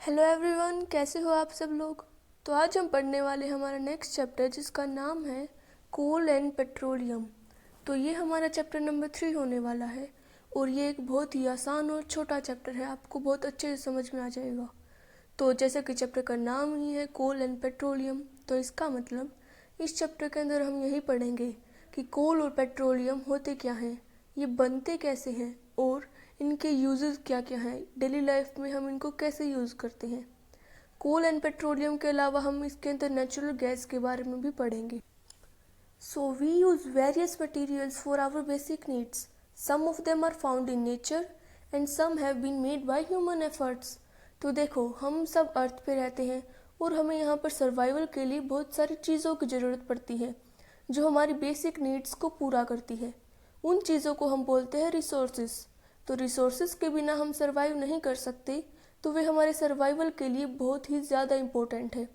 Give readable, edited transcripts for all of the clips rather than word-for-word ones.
Hello everyone, कैसे हो आप सब लोग। तो आज हम पढ़ने वाले हमारा नेक्स्ट चैप्टर जिसका नाम है कोल एंड पेट्रोलियम। तो ये हमारा चैप्टर नंबर 3 होने वाला है और ये एक बहुत ही आसान और छोटा चैप्टर है, आपको बहुत अच्छे से समझ में आ जाएगा। तो जैसे कि चैप्टर का नाम ही है कोल एंड पेट्रोलियम, तो इसका मतलब इस चैप्टर के अंदर हम यही पढ़ेंगे कि कोल और पेट्रोलियम होते क्या हैं, ये बनते कैसे हैं और इनके यूजेस क्या क्या हैं, डेली लाइफ में हम इनको कैसे यूज़ करते हैं। कोल एंड पेट्रोलियम के अलावा हम इसके अंदर नेचुरल गैस के बारे में भी पढ़ेंगे। So we use various materials for our basic needs. Some of them are found in nature and some have been made by human efforts. तो देखो, हम सब अर्थ पे रहते हैं और हमें यहाँ पर सर्वाइवल के लिए बहुत सारी चीज़ों की ज़रूरत पड़ती है जो हमारी बेसिक नीड्स को पूरा करती है। उन चीज़ों को हम बोलते हैं रिसोर्सेज। तो रिसोर्सेज के बिना हम सर्वाइव नहीं कर सकते, तो वे हमारे सर्वाइवल के लिए बहुत ही ज़्यादा इम्पोर्टेंट है।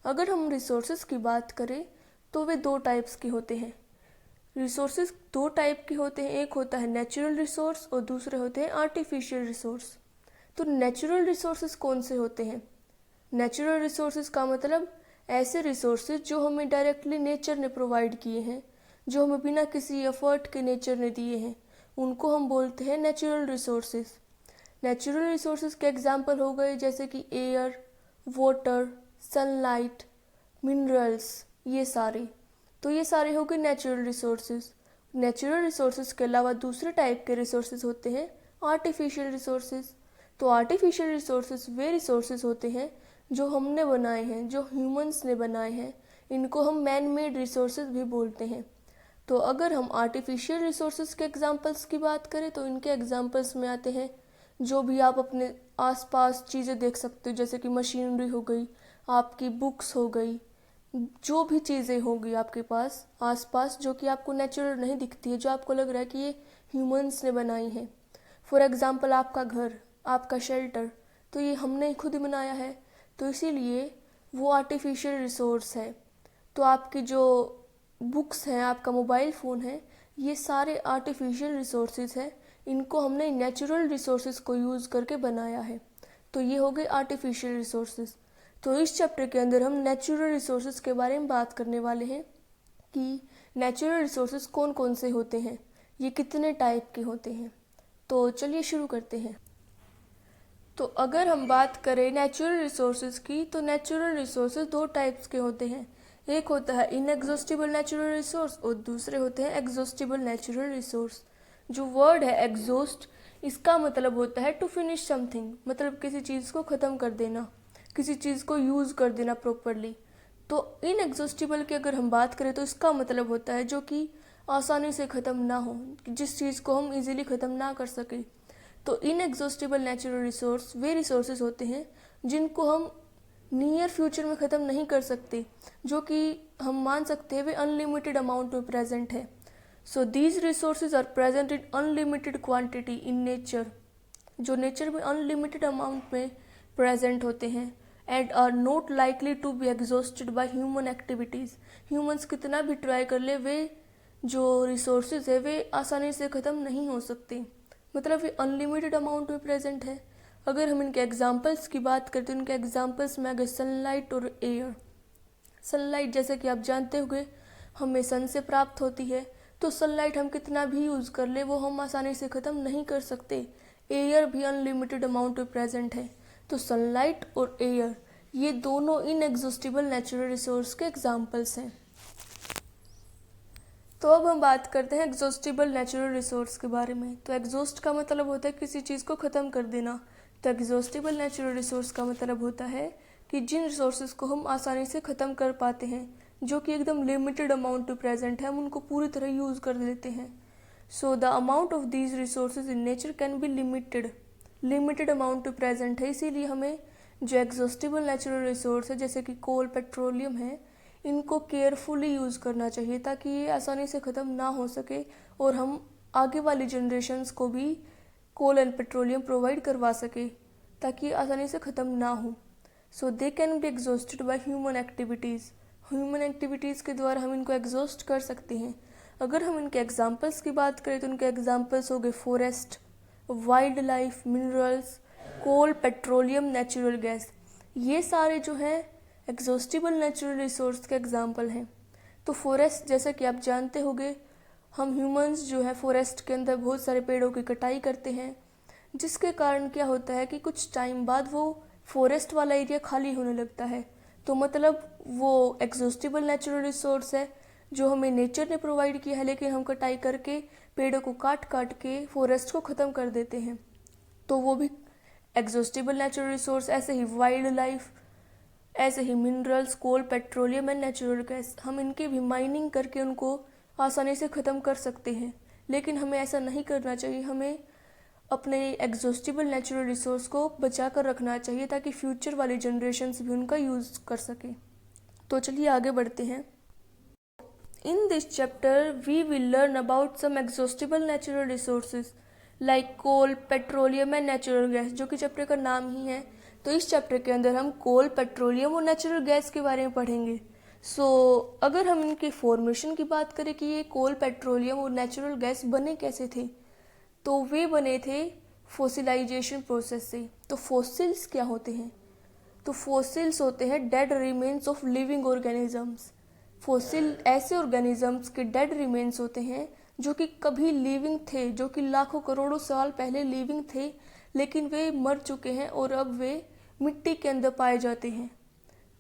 अगर हम रिसोर्सेज की बात करें तो वे दो टाइप्स के होते हैं। रिसोर्सेज दो टाइप के होते हैं, एक होता है नेचुरल रिसोर्स और दूसरे होते हैं आर्टिफिशियल रिसोर्स। तो नेचुरल रिसोर्सेज कौन से होते हैं? नेचुरल रिसोर्सेज का मतलब ऐसे रिसोर्सेज जो हमें डायरेक्टली नेचर ने प्रोवाइड किए हैं, जो हमें बिना किसी एफर्ट के नेचर ने दिए हैं, उनको हम बोलते हैं नेचुरल रिसोर्सेज। नेचुरल रिसोर्सेज के एग्जाम्पल हो गए जैसे कि एयर, वाटर, सनलाइट, मिनरल्स, ये सारे। तो ये सारे हो गए नेचुरल रिसोर्सेज। नेचुरल रिसोर्सेज के अलावा दूसरे टाइप के रिसोर्सेज होते हैं आर्टिफिशियल रिसोर्सेज। तो आर्टिफिशियल रिसोर्सेज वे रिसोर्सेज होते हैं जो हमने बनाए हैं, जो ह्यूमंस ने बनाए हैं। इनको हम मैन मेड रिसोर्सेज भी बोलते हैं। तो अगर हम आर्टिफिशियल रिसोर्सेज के एग्जांपल्स की बात करें तो इनके एग्जांपल्स में आते हैं जो भी आप अपने आसपास चीज़ें देख सकते हो, जैसे कि मशीनरी हो गई, आपकी बुक्स हो गई, जो भी चीज़ें होगी आपके पास आसपास जो कि आपको नेचुरल नहीं दिखती है, जो आपको लग रहा है कि ये ह्यूमंस ने बनाई है। फॉर एग्जांपल आपका घर, आपका शेल्टर, तो ये हमने खुद ही बनाया है, तो इसीलिए वो आर्टिफिशियल रिसोर्स है। तो आपकी जो बुक्स हैं, आपका मोबाइल फ़ोन है, ये सारे आर्टिफिशियल रिसोर्सेज हैं। इनको हमने नेचुरल रिसोर्सेज को यूज़ करके बनाया है। तो ये हो गए आर्टिफिशियल रिसोर्सेज। तो इस चैप्टर के अंदर हम नेचुरल रिसोर्सेज के बारे में बात करने वाले हैं कि नेचुरल रिसोर्सेज कौन कौन से होते हैं, ये कितने टाइप के होते हैं। तो चलिए शुरू करते हैं। तो अगर हम बात करें नेचुरल रिसोर्सेज की, तो नेचुरल रिसोर्सेज दो टाइप्स के होते हैं। एक होता है इनएग्जॉस्टिबल नेचुरल रिसोर्स और दूसरे होते हैं एग्जॉस्टिबल नेचुरल रिसोर्स। जो वर्ड है एग्जॉस्ट, इसका मतलब होता है टू फिनिश समथिंग, मतलब किसी चीज़ को ख़त्म कर देना, किसी चीज़ को यूज़ कर देना प्रॉपरली। तो इनएग्जॉस्टिबल की अगर हम बात करें तो इसका मतलब होता है जो कि आसानी से ख़त्म ना हो, जिस चीज़ को हम इजीली ख़त्म ना कर सके। तो इनएग्जॉस्टिबल नेचुरल रिसोर्स वे रिसोर्सेज होते हैं जिनको हम नियर फ्यूचर में ख़त्म नहीं कर सकते, जो कि हम मान सकते हैं वे अनलिमिटेड अमाउंट में प्रेजेंट है। So these resources are present in unlimited quantity in nature, जो नेचर में अनलिमिटेड अमाउंट में प्रेजेंट होते हैं and are not likely to be exhausted by human activities. Humans कितना भी ट्राई कर ले, वे जो रिसोर्सेज है वे आसानी से ख़त्म नहीं हो सकते, मतलब ये अनलिमिटेड अमाउंट में प्रेजेंट है। अगर हम इनके एग्जांपल्स की बात करते हैं, इनके एग्जांपल्स में आ गए सनलाइट और एयर। सनलाइट जैसे कि आप जानते होंगे हमें सन से प्राप्त होती है, तो सनलाइट हम कितना भी यूज़ कर ले वो हम आसानी से ख़त्म नहीं कर सकते। एयर भी अनलिमिटेड अमाउंट में प्रेजेंट है। तो सनलाइट और एयर ये दोनों इनएग्जॉस्टिबल नेचुरल रिसोर्स के एग्जाम्पल्स हैं। तो अब हम बात करते हैं एग्जॉस्टिबल नेचुरल रिसोर्स के बारे में। तो एग्जॉस्ट का मतलब होता है किसी चीज़ को ख़त्म कर देना। तो एग्जॉस्टिबल नेचुरल रिसोर्स का मतलब होता है कि जिन रिसोर्सेज को हम आसानी से ख़त्म कर पाते हैं, जो कि एकदम लिमिटेड अमाउंट में प्रेजेंट है, हम उनको पूरी तरह यूज़ कर लेते हैं। So the amount of these resources in nature can be limited, limited amount में प्रेजेंट है। इसीलिए हमें जो एग्जॉस्टिबल नेचुरल रिसोर्स है जैसे कि कोल, पेट्रोलियम है, इनको केयरफुली यूज़ करना चाहिए ताकि ये आसानी से ख़त्म ना हो सके और हम आगे वाली जनरेशन्स को भी कोल एंड पेट्रोलियम प्रोवाइड करवा सके ताकि आसानी से ख़त्म ना हो। So they can be exhausted by human activities. Human activities के द्वारा हम इनको एग्जॉस्ट कर सकते हैं। अगर हम इनके एग्जांपल्स की बात करें तो इनके एग्जांपल्स हो गए forest, wild life, minerals, coal, petroleum, natural gas, ये सारे जो हैं एग्जॉस्टिबल नेचुरल रिसोर्स के एग्जाम्पल हैं। तो फॉरेस्ट, जैसा कि आप जानते होंगे, हम ह्यूमंस जो है फॉरेस्ट के अंदर बहुत सारे पेड़ों की कटाई करते हैं, जिसके कारण क्या होता है कि कुछ टाइम बाद वो फॉरेस्ट वाला एरिया खाली होने लगता है। तो मतलब वो एग्जॉस्टिबल नेचुरल रिसोर्स है जो हमें नेचर ने प्रोवाइड किया है, लेकिन हम कटाई करके पेड़ों को काट काट के फॉरेस्ट को ख़त्म कर देते हैं। तो वो भी एग्जॉस्टिबल नेचुरल रिसोर्स। ऐसे ही वाइल्ड लाइफ, ऐसे ही minerals, coal, petroleum and natural gas, हम इनके भी माइनिंग करके उनको आसानी से ख़त्म कर सकते हैं, लेकिन हमें ऐसा नहीं करना चाहिए। हमें अपने एग्जॉस्टिबल नेचुरल रिसोर्स को बचा कर रखना चाहिए ताकि फ्यूचर वाली जनरेशन्स भी उनका यूज़ कर सकें। तो चलिए आगे बढ़ते हैं। In this chapter we will learn about some exhaustible natural resources like coal, petroleum and natural gas, जो कि चैप्टर का नाम ही है। तो इस चैप्टर के अंदर हम कोल, पेट्रोलियम और नेचुरल गैस के बारे में पढ़ेंगे। अगर हम इनके फॉर्मेशन की बात करें कि ये कोल, पेट्रोलियम और नेचुरल गैस बने कैसे थे, तो वे बने थे फॉसिलाइजेशन प्रोसेस से। तो फॉसिल्स क्या होते हैं? तो फॉसिल्स होते हैं dead remains of living organisms. Fossil ऐसे ऑर्गेनिजम्स के डेड रिमेन्स होते हैं जो कि कभी लिविंग थे, जो कि लाखों करोड़ों साल पहले लिविंग थे, लेकिन वे मर चुके हैं और अब वे मिट्टी के अंदर पाए जाते हैं।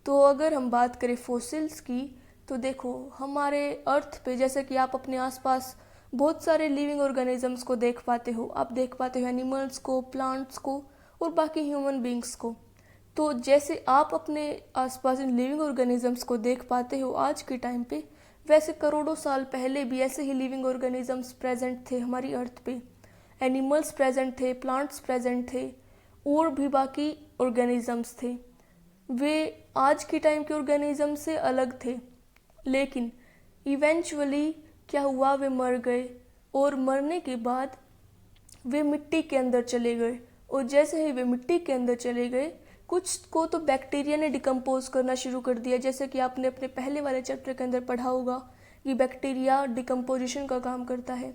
तो अगर हम बात करें फॉसिल्स की, तो देखो हमारे अर्थ पे, जैसे कि आप अपने आसपास बहुत सारे लिविंग ऑर्गेनिजम्स को देख पाते हो। आप देख पाते हो एनिमल्स को, प्लांट्स को और बाकी ह्यूमन बींग्स को। तो जैसे आप अपने आसपास इन लिविंग ऑर्गेनिजम्स को देख पाते हो आज के टाइम पे, वैसे करोड़ों साल पहले भी ऐसे ही लिविंग ऑर्गेनिजम्स प्रेजेंट थे हमारी अर्थ पे। एनिमल्स प्रेजेंट थे, प्लांट्स प्रेजेंट थे और भी बाकी ऑर्गेनिजम्स थे। वे आज के टाइम के ऑर्गेनिज्म से अलग थे, लेकिन इवेंचुअली क्या हुआ, वे मर गए और मरने के बाद वे मिट्टी के अंदर चले गए। और जैसे ही वे मिट्टी के अंदर चले गए, कुछ को तो बैक्टीरिया ने डिकम्पोज करना शुरू कर दिया, जैसे कि आपने अपने पहले वाले चैप्टर के अंदर पढ़ा होगा कि बैक्टीरिया डिकम्पोजिशन का काम करता है।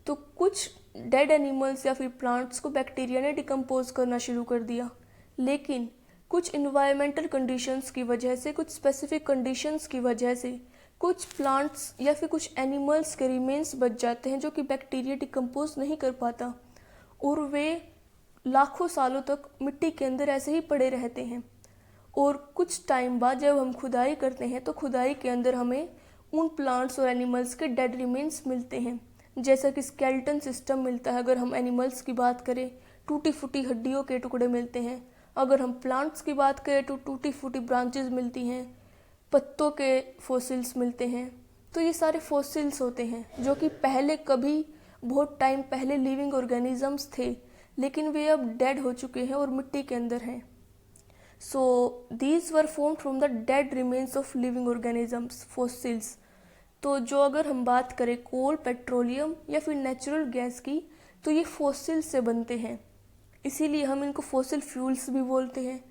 तो कुछ डेड एनिमल्स या फिर प्लांट्स को बैक्टीरिया ने डिकम्पोज करना शुरू कर दिया, लेकिन कुछ इन्वायरमेंटल कंडीशंस की वजह से, कुछ स्पेसिफिक कंडीशंस की वजह से कुछ प्लांट्स या फिर कुछ एनिमल्स के रिमेन्स बच जाते हैं जो कि बैक्टीरिया डिकम्पोज नहीं कर पाता, और वे लाखों सालों तक मिट्टी के अंदर ऐसे ही पड़े रहते हैं। और कुछ टाइम बाद जब हम खुदाई करते हैं, तो खुदाई के अंदर हमें उन प्लांट्स और एनिमल्स के डेड रिमेन्स मिलते हैं, जैसा कि स्केलेटन सिस्टम मिलता है। अगर हम एनिमल्स की बात करें, टूटी फूटी हड्डियों के टुकड़े मिलते हैं। अगर हम प्लांट्स की बात करें तो टूटी फूटी ब्रांचेस मिलती हैं, पत्तों के फॉसिल्स मिलते हैं। तो ये सारे फॉसिल्स होते हैं जो कि पहले कभी बहुत टाइम पहले लिविंग ऑर्गेनिजम्स थे, लेकिन वे अब डेड हो चुके हैं और मिट्टी के अंदर हैं। So these were formed from the dead remains of living organisms, fossils. तो जो अगर हम बात करें कोल, पेट्रोलियम या फिर नेचुरल गैस की, तो ये फॉसिल से बनते हैं, इसीलिए हम इनको फॉसिल फ्यूल्स भी बोलते हैं।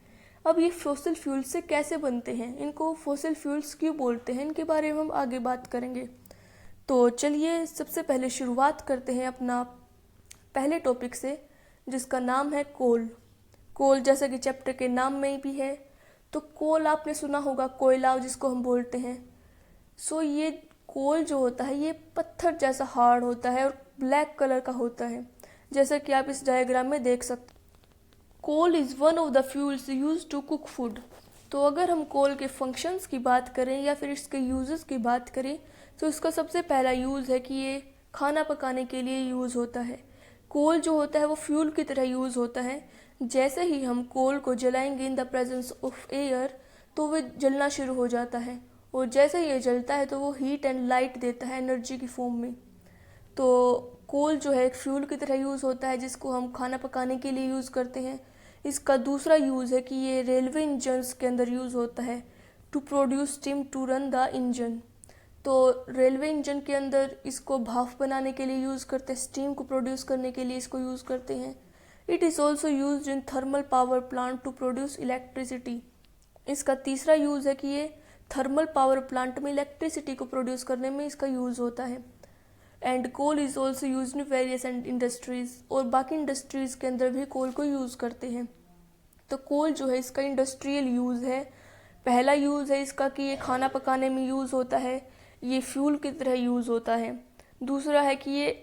अब ये फॉसिल फ्यूल्स से कैसे बनते हैं, इनको फॉसिल फ्यूल्स क्यों बोलते हैं, इनके बारे में हम आगे बात करेंगे। तो चलिए सबसे पहले शुरुआत करते हैं अपना पहले टॉपिक से, जिसका नाम है कोल। कोल जैसा कि चैप्टर के नाम में भी है। तो कोल आपने सुना होगा, कोयला जिसको हम बोलते हैं। ये कोल जो होता है ये पत्थर जैसा हार्ड होता है और ब्लैक कलर का होता है, जैसा कि आप इस डायग्राम में देख सकते। Coal is one of the fuels used to cook food. तो अगर हम कोल के फंक्शंस की बात करें या फिर इसके यूजेस की बात करें, तो इसका सबसे पहला यूज़ है कि ये खाना पकाने के लिए यूज़ होता है। कोल जो होता है वो फ्यूल की तरह यूज़ होता है। जैसे ही हम कोल को जलाएंगे in the presence of air, तो वो जलना शुरू हो जाता है, और जैसे ही ये जलता है तो वो हीट एंड लाइट देता है एनर्जी की फॉर्म में। तो कोल जो है एक फ्यूल की तरह यूज़ होता है, जिसको हम खाना पकाने के लिए यूज़ करते हैं। इसका दूसरा यूज़ है कि ये रेलवे इंजन्स के अंदर यूज़ होता है, to produce steam to run the engine. तो रेलवे इंजन के अंदर इसको भाप बनाने के लिए यूज़ करते हैं, स्टीम को प्रोड्यूस करने के लिए इसको यूज़ करते हैं। It is also use in thermal power plant to produce electricity. इसका तीसरा यूज़ है कि ये थर्मल पावर प्लांट में इलेक्ट्रिसिटी को प्रोड्यूस करने में इसका यूज़ होता है। And coal is also use in various industries, और बाकी इंडस्ट्रीज़ के अंदर भी कोल को यूज़ करते हैं। तो कोल जो है इसका इंडस्ट्रियल यूज़ है। पहला यूज़ है इसका कि ये खाना पकाने में यूज़ होता है, ये फ्यूल की तरह यूज़ होता है। दूसरा है कि ये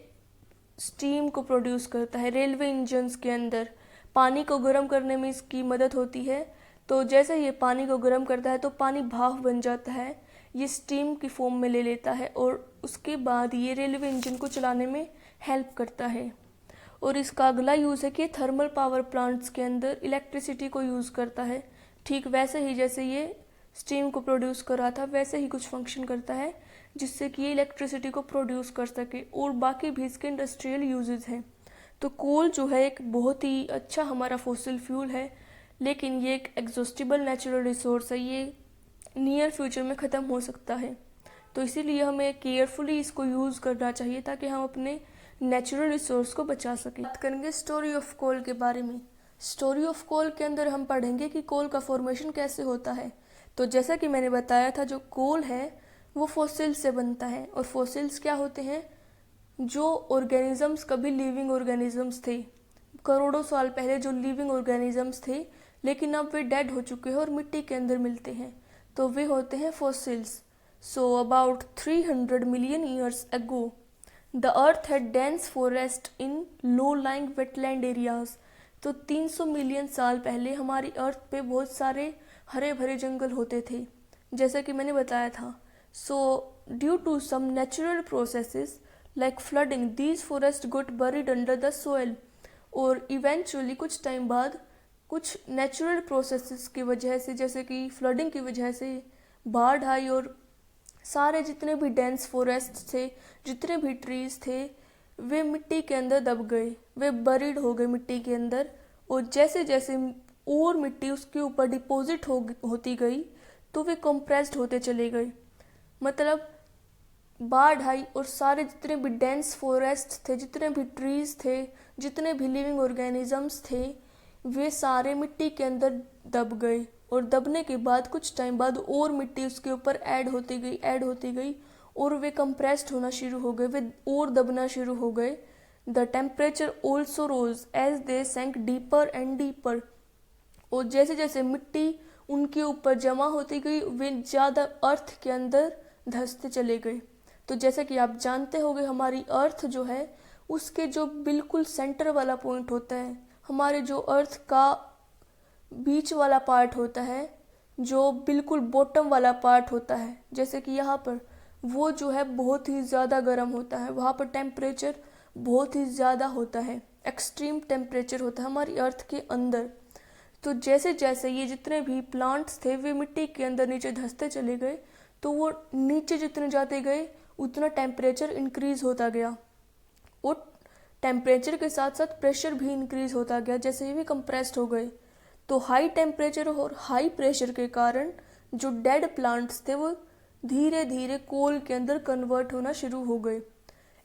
स्टीम को प्रोड्यूस करता है। रेलवे इंजन्स के अंदर पानी को गर्म करने में इसकी मदद होती है। तो जैसे ये पानी को गर्म करता है तो पानी भाप बन जाता है, ये स्टीम की फॉर्म में ले लेता है और उसके बाद ये रेलवे इंजन को चलाने में हेल्प करता है। और इसका अगला यूज़ है कि थर्मल पावर प्लांट्स के अंदर इलेक्ट्रिसिटी को यूज़ करता है। ठीक वैसे ही जैसे ये स्टीम को प्रोड्यूस कर रहा था वैसे ही कुछ फंक्शन करता है जिससे कि ये इलेक्ट्रिसिटी को प्रोड्यूस कर सके। और बाकी भी इसके इंडस्ट्रियल यूजेस हैं। तो कोल जो है एक बहुत ही अच्छा हमारा फॉसिल फ्यूल है, लेकिन ये एक एग्जॉस्टिबल नेचुरल रिसोर्स है, ये नियर फ्यूचर में ख़त्म हो सकता है। तो इसीलिए हमें केयरफुली इसको यूज़ करना चाहिए ताकि हम अपने नेचुरल रिसोर्स को बचा सकें। बात करेंगे स्टोरी ऑफ कोल के बारे में। स्टोरी ऑफ कोल के अंदर हम पढ़ेंगे कि कोल का फॉर्मेशन कैसे होता है। तो जैसा कि मैंने बताया था, जो कोल है वो फॉसिल से बनता है। और फॉसिल्स क्या होते हैं? जो ऑर्गेनिजम्स कभी लिविंग ऑर्गेनिजम्स थे, करोड़ों साल पहले जो लिविंग ऑर्गेनिजम्स थे, लेकिन अब वे डेड हो चुके हैं और मिट्टी के अंदर मिलते हैं, तो वे होते हैं fossils. So about 300 million years ago the earth had dense forest in low lying wetland areas. तो 300 मिलियन साल पहले हमारी अर्थ पे बहुत सारे हरे भरे जंगल होते थे, जैसा कि मैंने बताया था। So due to some natural processes like flooding these forest got buried under the soil. और इवेंचुअली कुछ टाइम बाद कुछ नेचुरल प्रोसेसेस की वजह से, जैसे कि फ्लडिंग की वजह से बाढ़ आई और सारे जितने भी डेंस फॉरेस्ट थे, जितने भी ट्रीज थे, वे मिट्टी के अंदर दब गए, वे बरीड हो गए मिट्टी के अंदर। और जैसे जैसे और मिट्टी उसके ऊपर डिपॉजिट होती गई तो वे कंप्रेस्ड होते चले गए। मतलब बाढ़ आई और सारे जितने भी डेंस फॉरेस्ट थे, जितने भी ट्रीज थे, जितने भी लिविंग ऑर्गेनिजम्स थे, वे सारे मिट्टी के अंदर दब गए। और दबने के बाद कुछ टाइम बाद और मिट्टी उसके ऊपर ऐड होती गई और वे कंप्रेस्ड होना शुरू हो गए, वे और दबना शुरू हो गए। The temperature also rose as they sank deeper and deeper. और जैसे जैसे मिट्टी उनके ऊपर जमा होती गई, वे ज़्यादा अर्थ के अंदर धंसते चले गए। तो जैसा कि आप जानते होंगे, हमारी अर्थ जो है उसके जो बिल्कुल सेंटर वाला पॉइंट होता है, हमारे जो अर्थ का बीच वाला पार्ट होता है, जो बिल्कुल बॉटम वाला पार्ट होता है, जैसे कि यहाँ पर, वो जो है बहुत ही ज़्यादा गर्म होता है। वहाँ पर टेम्परेचर बहुत ही ज़्यादा होता है, एक्सट्रीम टेम्परेचर होता है हमारी अर्थ के अंदर। तो जैसे जैसे ये जितने भी प्लांट्स थे वे मिट्टी के अंदर नीचे धंसते चले गए, तो वो नीचे जितने जाते गए उतना टेम्परेचर इंक्रीज होता गया। और टेम्परेचर के साथ साथ प्रेशर भी इंक्रीज होता गया, जैसे ही वे कंप्रेस्ड हो गए। तो हाई टेम्परेचर और हाई प्रेशर के कारण जो डेड प्लांट्स थे वो धीरे धीरे कोल के अंदर कन्वर्ट होना शुरू हो गए।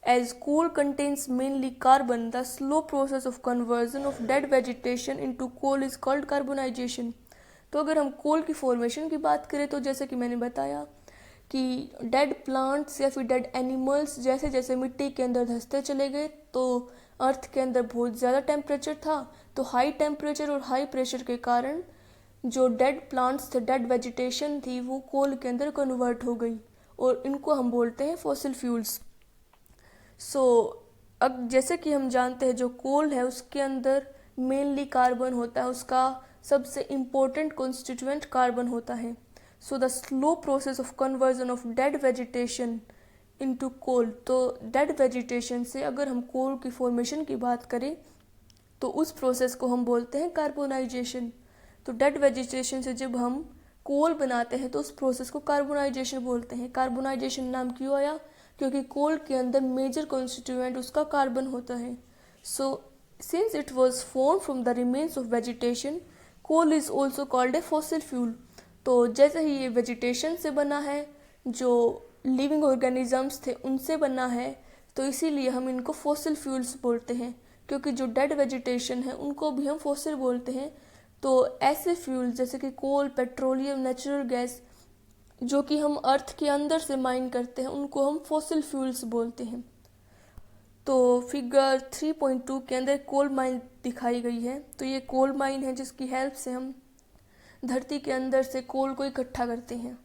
As coal contains mainly carbon, the slow process of conversion of dead vegetation into coal is called carbonisation. तो अगर हम कोल की फॉर्मेशन की बात करें तो जैसे कि मैंने बताया कि डेड प्लांट्स या फिर डेड एनिमल्स जैसे जैसे मिट्टी के अंदर धंसते चले गए, तो अर्थ के अंदर बहुत ज़्यादा टेम्परेचर था। तो हाई टेम्परेचर और हाई प्रेशर के कारण जो डेड प्लांट्स थे, डेड वेजिटेशन थी, वो कोल के अंदर कन्वर्ट हो गई और इनको हम बोलते हैं फॉसिल फ्यूल्स। सो अब जैसे कि हम जानते हैं जो कोल है उसके अंदर मेनली कार्बन होता है, उसका सबसे इम्पोर्टेंट कॉन्स्टिट्यूएंट कार्बन होता है। So the slow process of conversion of dead vegetation into coal. तो डेड वेजिटेशन से अगर हम कोल की फॉर्मेशन की बात करें तो उस प्रोसेस को हम बोलते हैं कार्बोनाइजेशन। तो डेड वेजिटेशन से जब हम कोल बनाते हैं तो उस प्रोसेस को कार्बोनाइजेशन बोलते हैं। कार्बोनाइजेशन नाम क्यों आया? क्योंकि कोल के अंदर मेजर कॉन्स्टिट्यूएंट उसका कार्बन होता है। So since it was form from the remains of vegetation, coal is also called a fossil fuel. तो जैसे ही ये वेजिटेशन से बना है, जो लिविंग ऑर्गेनिजम्स थे उनसे बना है, तो इसीलिए हम इनको फॉसिल फ्यूल्स बोलते हैं। क्योंकि जो डेड वेजिटेशन है उनको भी हम फॉसिल बोलते हैं। तो ऐसे फ्यूल जैसे कि कोल, पेट्रोलियम, नेचुरल गैस जो कि हम अर्थ के अंदर से माइन करते हैं, उनको हम फॉसिल फ्यूल्स बोलते हैं। तो फिगर 3.2 के अंदर कोल माइन दिखाई गई है। तो ये कोल माइन है जिसकी हेल्प से हम धरती के अंदर से कोल को इकट्ठा करते हैं।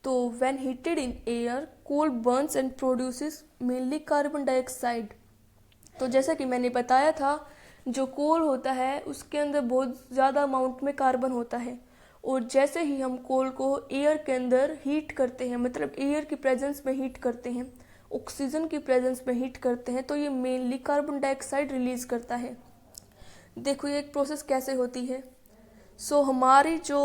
तो when heated in air coal burns and produces mainly carbon dioxide. तो जैसा कि मैंने बताया था, जो कोल होता है उसके अंदर बहुत ज़्यादा अमाउंट में कार्बन होता है, और जैसे ही हम कोल को एयर के अंदर हीट करते हैं, मतलब एयर की प्रेजेंस में हीट करते हैं, ऑक्सीजन की प्रेजेंस में हीट करते हैं, तो ये मेनली कार्बन डाइऑक्साइड रिलीज करता है। देखो ये एक प्रोसेस कैसे होती है। हमारी जो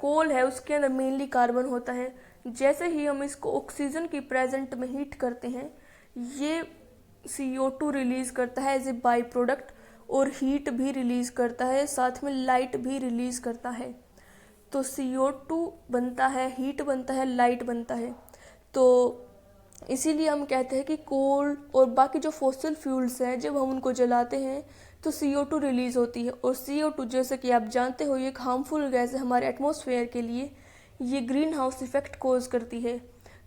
कोल है उसके अंदर मेनली कार्बन होता है। जैसे ही हम इसको ऑक्सीजन की प्रेजेंट में हीट करते हैं, ये CO2 रिलीज करता है एज ए बाई प्रोडक्ट, और हीट भी रिलीज करता है, साथ में लाइट भी रिलीज करता है। तो CO2 बनता है, हीट बनता है, लाइट बनता है। तो इसीलिए हम कहते हैं कि कोल और बाकी जो फॉसिल फ्यूल्स हैं, जब हम उनको जलाते हैं तो CO2 रिलीज होती है, और CO2 जैसे कि आप जानते हो ये एक हार्मफुल गैस है हमारे एटमॉस्फेयर के लिए। ये ग्रीन हाउस इफेक्ट कोज करती है।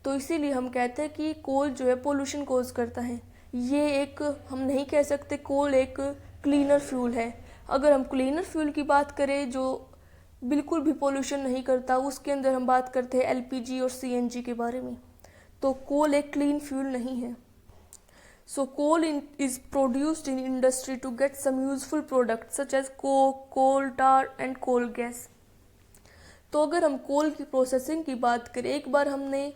तो इसीलिए हम कहते हैं कि कोल जो है पोल्यूशन कोज करता है। ये एक, हम नहीं कह सकते कोल एक क्लीनर फ्यूल है। अगर हम क्लीनर फ्यूल की बात करें जो बिल्कुल भी पोल्यूशन नहीं करता, उसके अंदर हम बात करते हैं LPG और CNG के बारे में। तो कोल एक क्लीन फ्यूल नहीं है। So coal is produced in industry to get some useful products such as coke, coal tar and coal gas. तो अगर हम कोल की प्रोसेसिंग की बात करें, एक बार हमने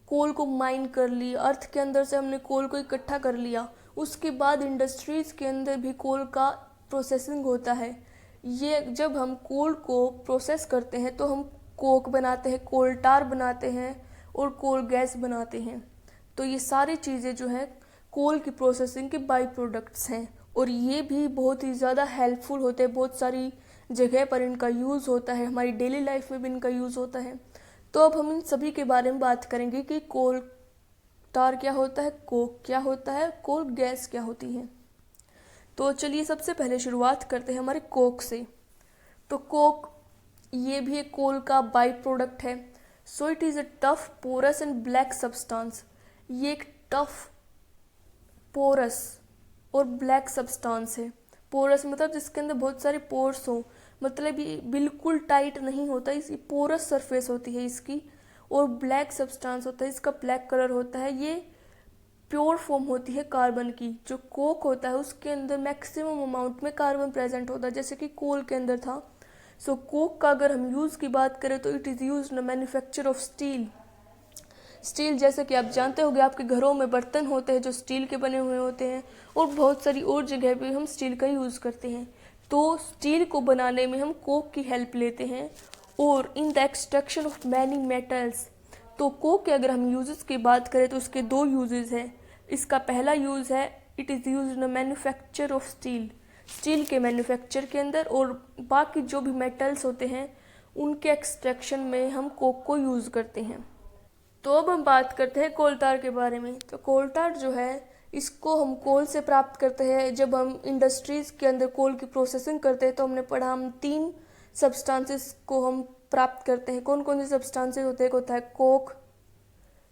कोल को माइन कर ली, अर्थ के अंदर से हमने कोल को इकट्ठा कर लिया, उसके बाद इंडस्ट्रीज़ के अंदर भी कोल का प्रोसेसिंग होता है। ये जब हम कोल को प्रोसेस करते हैं तो हम कोक बनाते हैं, कोल टार बनाते हैं और कोल गैस बनाते हैं। तो ये सारी चीज़ें जो है कोल की प्रोसेसिंग के बाई प्रोडक्ट्स हैं, और ये भी बहुत ही ज़्यादा हेल्पफुल होते हैं। बहुत सारी जगह पर इनका यूज़ होता है, हमारी डेली लाइफ में भी इनका यूज़ होता है। तो अब हम इन सभी के बारे में बात करेंगे कि कोल टार क्या होता है, कोक क्या होता है, कोल गैस क्या होती है। तो चलिए सबसे पहले शुरुआत करते हैं हमारे कोक से। तो कोक ये भी एक कोल का बाई प्रोडक्ट है। So it is a tough porous and black substance. ये एक टफ पोरस और ब्लैक सब्सटेंस है। पोरस मतलब जिसके अंदर बहुत सारे पोर्स हो, मतलब ये बिल्कुल टाइट नहीं होता, इस पोरस सरफेस होती है इसकी, और ब्लैक सब्सटेंस होता है, इसका ब्लैक कलर होता है। ये प्योर फॉर्म होती है कार्बन की। जो कोक होता है उसके अंदर मैक्सिमम अमाउंट में कार्बन प्रेजेंट होता है, जैसे कि कोल के अंदर था। सो कोक का अगर हम यूज़ की बात करें तो it is use in manufacture of steel. Steel जैसे कि आप जानते होंगे, आपके घरों में बर्तन होते हैं जो स्टील के बने हुए होते हैं, और बहुत सारी और जगह पे हम स्टील का यूज़ करते हैं। तो स्टील को बनाने में हम कोक की हेल्प लेते हैं, और in the extraction of many metals. तो कोक के अगर हम यूजेस की बात करें तो इसके दो यूजेस हैं। इसका पहला यूज़ है it is use in manufacture of steel, steel के मैन्युफैक्चर के अंदर, और बाकी जो भी मेटल्स होते हैं उनके एक्सट्रैक्शन में हम कोक को यूज़ करते हैं। तो अब हम बात करते हैं कोल टार के बारे में। तो कोल टार जो है इसको हम कोल से प्राप्त करते हैं। जब हम इंडस्ट्रीज़ के अंदर कोल की प्रोसेसिंग करते हैं तो हमने पढ़ा, हम 3 सब्सटेंसेस को हम प्राप्त करते हैं। कौन कौन से सब्सटेंसेस होते हैं? एक होता है कोक,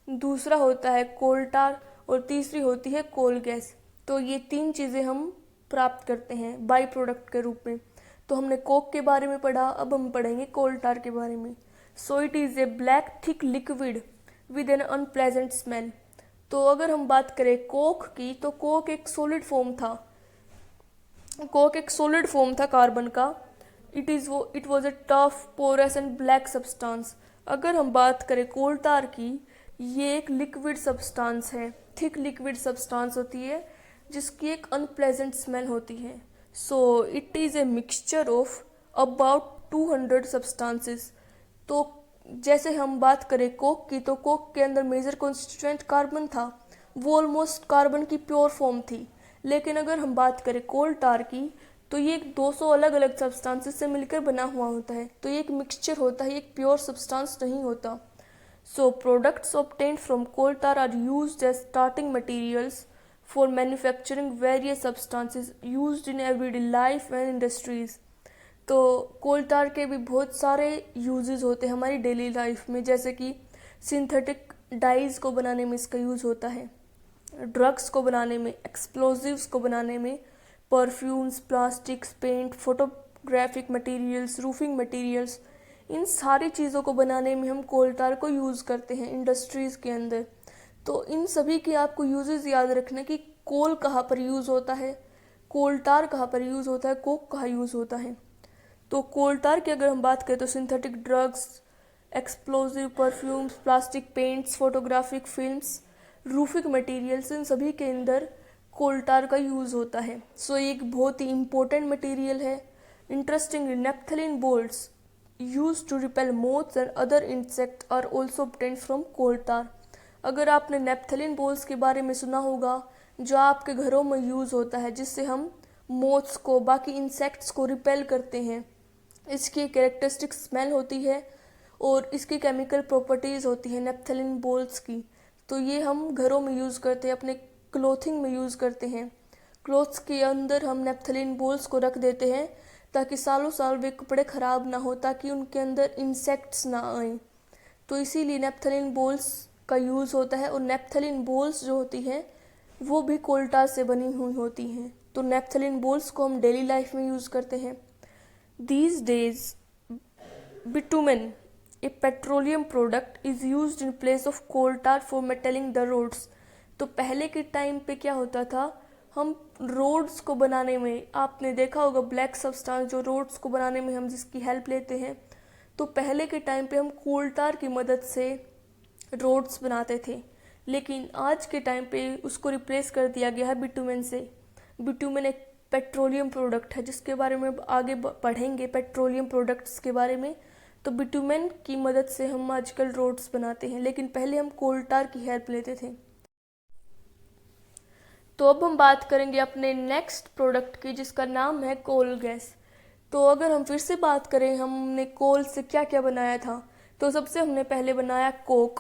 दूसरा होता है कोल टार, और तीसरी होती है कोल गैस। तो ये 3 चीज़ें हम प्राप्त करते हैं बाई प्रोडक्ट के रूप में। तो हमने कोक के बारे में पढ़ा, अब हम पढ़ेंगे कोल टार के बारे में। सो it is A black thick liquid with N unpleasant smell. तो अगर हम बात करें कोक की, तो कोक एक सॉलिड फॉर्म था। कोक एक सॉलिड फॉर्म था कार्बन का। It was a tough porous and black substance. अगर हम बात करें कोल टार की, ये एक लिक्विड सब्सटेंस है, थिक लिक्विड सब्सटेंस होती है जिसकी एक अनप्लेजेंट स्मेल होती है। So it is a mixture of about 200 substances. तो जैसे हम बात करें कोक की, तो कोक के अंदर मेजर कॉन्स्टिट्यूएंट कार्बन था, वो ऑलमोस्ट कार्बन की प्योर फॉर्म थी। लेकिन अगर हम बात करें कोल टार की, तो ये 200 अलग अलग सब्सटेंसेस से मिलकर बना हुआ होता है। तो ये एक मिक्सचर होता है, एक प्योर सब्सटेंस नहीं होता। So products obtained from coal tar are used as starting materials for manufacturing various substances used in everyday life and industries. तो कोल टार के भी बहुत सारे यूजेस होते हैं हमारी डेली लाइफ में, जैसे कि सिंथेटिक डाइज को बनाने में इसका यूज़ होता है। ड्रग्स को बनाने में, एक्सप्लोजिव्स को बनाने में, perfumes, plastics, paint, photographic materials, roofing materials, इन सारी चीज़ों को बनाने में हम कोल टार को यूज़ करते हैं इंडस्ट्रीज़ के अंदर। तो इन सभी के आपको यूजेस याद रखना कि कोल कहाँ पर यूज़ होता है, कोल टार कहाँ पर यूज़ होता है, कोक कहाँ यूज़ होता है। तो कोल टार की अगर हम बात करें तो synthetic drugs, explosive, perfumes, plastic paints, photographic films, roofing materials, इन सभी के अंदर कोल टार का यूज़ होता है। सो ये एक बहुत ही इम्पोर्टेंट मटेरियल है। Interesting, naphthalene balls used to repel moths and other insects are also obtained from coal tar। अगर आपने नेप्थलीन बोल्स के बारे में सुना होगा, जो आपके घरों में यूज़ होता है, जिससे हम मोथ्स को, बाकी इंसेक्ट्स को रिपेल करते हैं। इसकी कैरेक्टरिस्टिक स्मेल होती है और इसकी केमिकल प्रॉपर्टीज़ होती है नेप्थलीन बोल्स की। तो ये हम घरों में यूज़ करते हैं, अपने क्लोथिंग में यूज़ करते हैं। क्लोथ्स के अंदर हम नेप्थलीन बोल्स को रख देते हैं ताकि सालों साल वे कपड़े ख़राब ना हो, ताकि उनके अंदर इंसेक्ट्स ना आए। तो इसीलिए नेप्थलीन बोल्स का यूज़ होता है। और नेप्थलीन बोल्स जो होती हैं वो भी कोल टार से बनी हुई होती हैं। तो नेप्थलीन बोल्स को हम डेली लाइफ में यूज़ करते हैं। These days, bitumen, a petroleum product, is used in place of coal tar for metalling the roads। तो पहले के टाइम पे क्या होता था, हम रोड्स को बनाने में, आपने देखा होगा ब्लैक सब्सटेंस जो रोड्स को बनाने में हम जिसकी हेल्प लेते हैं, तो पहले के टाइम पे हम कोल टार की मदद से रोड्स बनाते थे। लेकिन आज के टाइम पे उसको रिप्लेस कर दिया गया है बिटुमेन से। बिटुमेन एक पेट्रोलियम प्रोडक्ट है जिसके बारे में आगे पढ़ेंगे, पेट्रोलियम प्रोडक्ट्स के बारे में। तो बिटुमेन की मदद से हम आजकल रोड्स बनाते हैं, लेकिन पहले हम कोल टार की हेल्प लेते थे। तो अब हम बात करेंगे अपने नेक्स्ट प्रोडक्ट की, जिसका नाम है कोल गैस। तो अगर हम फिर से बात करें हमने कोल से क्या क्या बनाया था, तो सबसे हमने पहले बनाया कोक।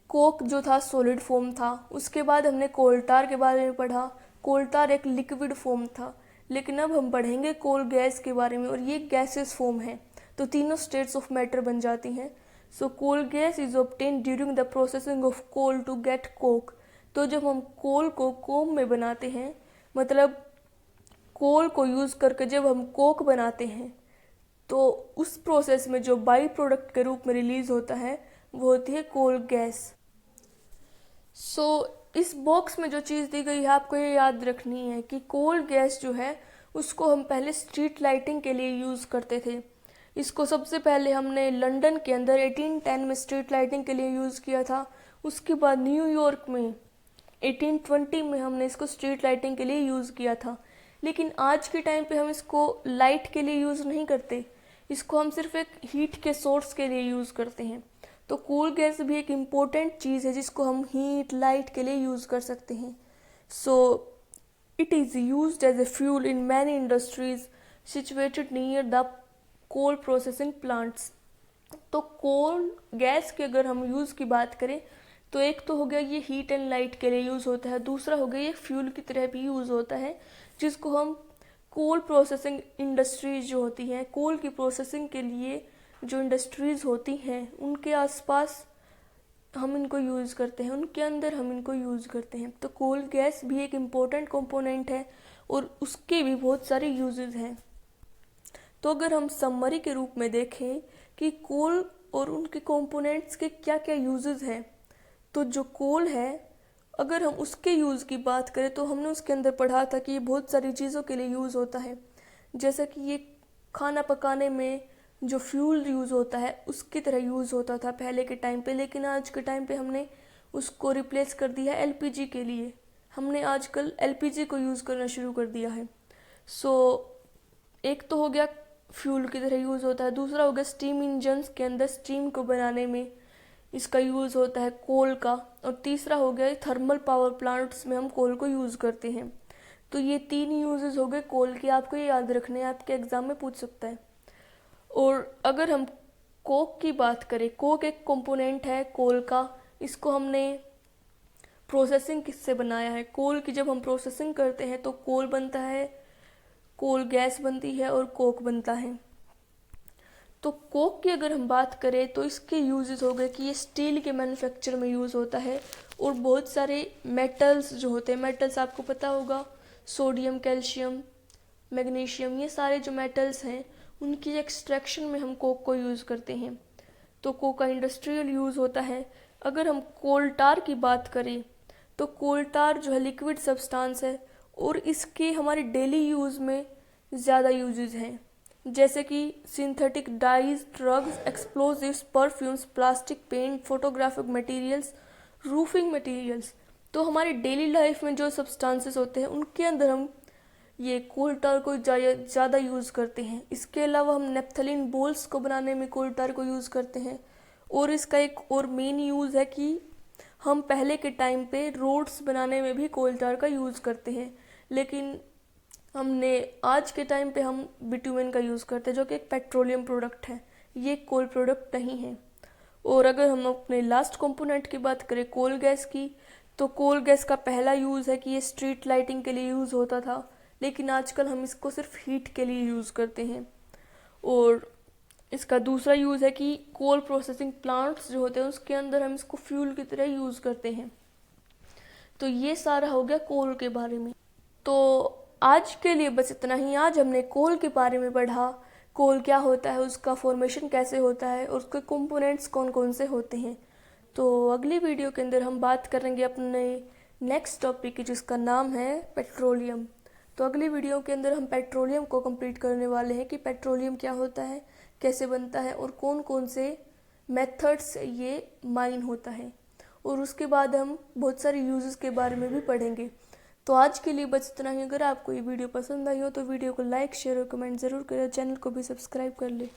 कोक जो था सॉलिड फॉर्म था। उसके बाद हमने कोल टार के बारे में पढ़ा। कोल टार एक लिक्विड फॉर्म था। लेकिन अब हम पढ़ेंगे कोल गैस के बारे में, और ये गैसेस फॉर्म है। तो तीनों स्टेट्स ऑफ मैटर बन जाती हैं। So coal gas is obtain during the processing of coal to get coke. तो जब हम कोल को कोम में बनाते हैं, मतलब कोल को यूज़ करके जब हम कोक बनाते हैं, तो उस प्रोसेस में जो बाई प्रोडक्ट के रूप में रिलीज होता है वो होती है कोल गैस। सो इस बॉक्स में जो चीज़ दी गई है आपको ये याद रखनी है कि कोल गैस जो है उसको हम पहले स्ट्रीट लाइटिंग के लिए यूज़ करते थे। इसको सबसे पहले हमने लंदन के अंदर 1810 में स्ट्रीट लाइटिंग के लिए यूज़ किया था। उसके बाद न्यूयॉर्क में 1820 में हमने इसको स्ट्रीट लाइटिंग के लिए यूज़ किया था। लेकिन आज के टाइम पे हम इसको लाइट के लिए यूज़ नहीं करते, इसको हम सिर्फ एक हीट के सोर्स के लिए यूज़ करते हैं। तो कोल गैस भी एक इम्पोर्टेंट चीज़ है जिसको हम हीट, लाइट के लिए यूज़ कर सकते हैं। So it is used as a fuel in many industries situated near the coal processing plants. तो कोल गैस के अगर हम यूज़ की बात करें तो एक तो हो गया ये हीट एंड लाइट के लिए यूज़ होता है, दूसरा हो गया ये फ्यूल की तरह भी यूज़ होता है, जिसको हम कोल प्रोसेसिंग इंडस्ट्रीज जो होती हैं, कोल की प्रोसेसिंग के लिए जो इंडस्ट्रीज़ होती हैं उनके आसपास हम इनको यूज़ करते हैं, उनके अंदर हम इनको यूज़ करते हैं। तो कोल गैस भी एक इम्पोर्टेंट कंपोनेंट है और उसके भी बहुत सारे यूजेस हैं। तो अगर हम समरी के रूप में देखें कि कोल और उनके कंपोनेंट्स के क्या क्या यूजेस हैं, तो जो कोल है अगर हम उसके यूज़ की बात करें तो हमने उसके अंदर पढ़ा था कि ये बहुत सारी चीज़ों के लिए यूज़ होता है। जैसा कि ये खाना पकाने में जो फ्यूल यूज़ होता है उसकी तरह यूज़ होता था पहले के टाइम पे, लेकिन आज के टाइम पे हमने उसको रिप्लेस कर दिया है एलपीजी के लिए। हमने आजकल एलपीजी को यूज़ करना शुरू कर दिया है। सो एक तो हो गया फ्यूल की तरह यूज़ होता है, दूसरा हो गया स्टीम इंजन्स के अंदर स्टीम को बनाने में इसका यूज़ होता है कोल का, और तीसरा हो गया थर्मल पावर प्लांट्स में हम कोल को यूज़ करते हैं। तो ये तीन यूजेस हो गए कोल के, आपको ये याद रखने हैं, आपके एग्ज़ाम में पूछ सकता है। और अगर हम कोक की बात करें, कोक एक कंपोनेंट है कोल का। इसको हमने प्रोसेसिंग किससे बनाया है, कोल की जब हम प्रोसेसिंग करते हैं तो कोल बनता है, कोल गैस बनती है और कोक बनता है। तो कोक की अगर हम बात करें तो इसके यूजेस हो गए कि ये स्टील के मैन्युफैक्चर में यूज़ होता है और बहुत सारे मेटल्स जो होते हैं, मेटल्स आपको पता होगा, सोडियम, कैल्शियम, मैग्नीशियम, ये सारे जो मेटल्स हैं उनकी एक्सट्रैक्शन में हम कोक को यूज़ करते हैं। तो कोक का इंडस्ट्रियल यूज़ होता है। अगर हम कोल टार की बात करें तो कोल टार जो है लिक्विड सब्सटेंस है और इसके हमारे डेली यूज़ में ज़्यादा यूजेस हैं, जैसे कि synthetic dyes, drugs, explosives, perfumes, plastic, paint, photographic materials, roofing materials. तो हमारी डेली लाइफ में जो सब्सटेंसेस होते हैं उनके अंदर हम ये कोल टार को ज़्यादा यूज़ करते हैं। इसके अलावा हम नेप्थलीन बॉल्स को बनाने में कोल टार को यूज़ करते हैं। और इसका एक और मेन यूज़ है कि हम पहले के टाइम पे रोड्स बनाने में भी कोल टार का यूज़ करते हैं, लेकिन हमने आज के टाइम पे हम बिटुमेन का यूज़ करते हैं जो कि एक पेट्रोलियम प्रोडक्ट है, ये कोल प्रोडक्ट नहीं है। और अगर हम अपने लास्ट कंपोनेंट की बात करें कोल गैस की, तो कोल गैस का पहला यूज़ है कि ये स्ट्रीट लाइटिंग के लिए यूज़ होता था, लेकिन आजकल हम इसको सिर्फ हीट के लिए यूज़ करते हैं। और इसका दूसरा यूज़ है कि कोल प्रोसेसिंग प्लांट्स जो होते हैं उसके अंदर हम इसको फ्यूल की तरह यूज़ करते हैं। तो ये सारा हो गया कोल के बारे में। तो आज के लिए बस इतना ही। आज हमने कोल के बारे में पढ़ा, कोल क्या होता है, उसका फॉर्मेशन कैसे होता है और उसके कंपोनेंट्स कौन कौन से होते हैं। तो अगली वीडियो के अंदर हम बात करेंगे अपने नेक्स्ट टॉपिक की, जिसका नाम है पेट्रोलियम। तो अगली वीडियो के अंदर हम पेट्रोलियम को कंप्लीट करने वाले हैं कि पेट्रोलियम क्या होता है, कैसे बनता है और कौन कौन से मेथड्स से ये माइन होता है। और उसके बाद हम बहुत सारे यूजेस के बारे में भी पढ़ेंगे। तो आज के लिए बस इतना ही। अगर आपको ये वीडियो पसंद आई हो तो वीडियो को लाइक, शेयर और कमेंट ज़रूर करें। चैनल को भी सब्सक्राइब कर ले।